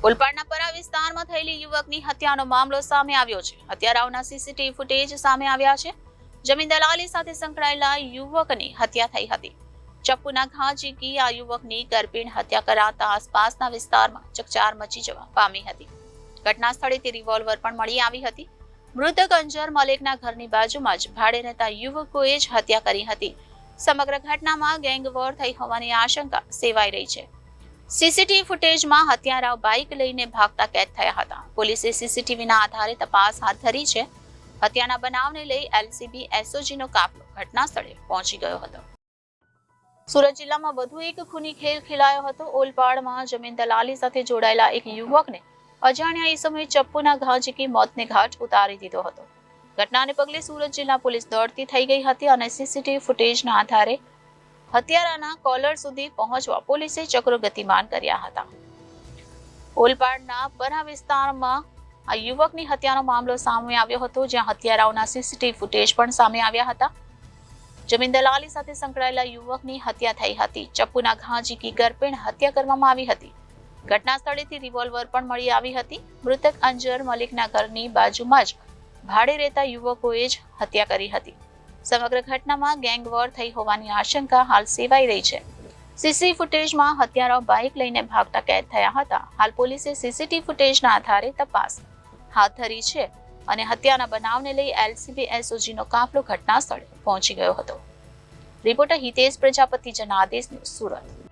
ઓલપાડના પરા વિસ્તારમાં થયેલી યુવકની હત્યાનો મામલો સામે આવ્યો છે. હત્યારાઓના સીસીટીવી ફૂટેજ સામે આવ્યા છે. જમીન દલાલી સાથે સંકળાયેલા યુવકની હત્યા થઈ હતી. ચપ્પુના ઘા ઝીકી આ યુવકની ગર્ભીણ હત્યા કરાતા આસપાસના વિસ્તારમાં ચકચાર મચી જવા પામી હતી. ઘટના સ્થળેથી રિવોલ્વર પણ મળી આવી હતી. મૃતક અંજર મલેકના ઘરની બાજુમાં જ ભાડે રહેતા યુવકોએ જ હત્યા કરી હતી. સમગ્ર ઘટનામાં ગેંગવોર થઈ હોવાની આશંકા સેવાઈ રહી છે. સીસીટીવી ફૂટેજમાં હત્યારાઓ બાઇક લઈને ભાગતા કેદ થયા હતા. પોલીસે સીસીટીવીના આધારે તપાસ હાથ ધરી છે. હત્યાના બનાવને લઈ એલસીબી એસઓજીનો કાફલો ઘટના સ્થળે પહોંચી ગયો હતો. સુરત જિલ્લામાં વધુ એક ખૂની ખેલ ખેલાયો હતો. ઓલપાડમાં જમીન દલાલી સાથે જોડાયેલા એક યુવકને અજાણ્યા ઈસમોએ ચપ્પુના ઘા ઝીકી મોતને ઘાટ ઉતારી દીધો હતો. ઘટનાને પગલે સુરત જિલ્લા પોલીસ દોડતી થઈ ગઈ હતી અને સીસીટીવી ફૂટેજના આધારે હત્યારાના કોલર સુધી પહોંચવા પોલીસે ચક્રો ગતિમાન કર્યા હતા. ઓલપાડના પરા વિસ્તારમાં આ યુવકની હત્યાનો મામલો સામે આવ્યો હતો, જ્યાં હત્યારાઓના સીસીટીવી ફૂટેજ પણ સામે આવ્યા હતા. જમીન દલાલી સાથે સંકળાયેલા યુવકની હત્યા થઈ હતી. ચપ્પુના ઘા ઝીકી ગર્ભીણ હત્યા કરવામાં આવી હતી. ઘટના સ્થળેથી રિવોલ્વર પણ મળી આવી હતી. મૃતક અંજર મલિકના ઘરની બાજુમાં જ ભાડે રહેતા યુવકોએ જ હત્યા કરી હતી. સમગ્ર ઘટનામાં ગેંગવોર થઈ હોવાની આશંકા હાલ સેવાઈ રહી છે. સીસીટીવી ફૂટેજમાં હત્યારાઓ બાઇક લઈને ભાગતા કેદ થયા હતા. હાલ પોલીસે સીસીટીવી ફૂટેજના આધારે તપાસ હાથ ધરી છે અને હત્યાના બનાવને લઈ એલસીબી એસઓજીનો કાફલો ઘટના સ્થળે પહોંચી ગયો હતો. Reporter Hitesh Prajapati, Janadesh news, Surat.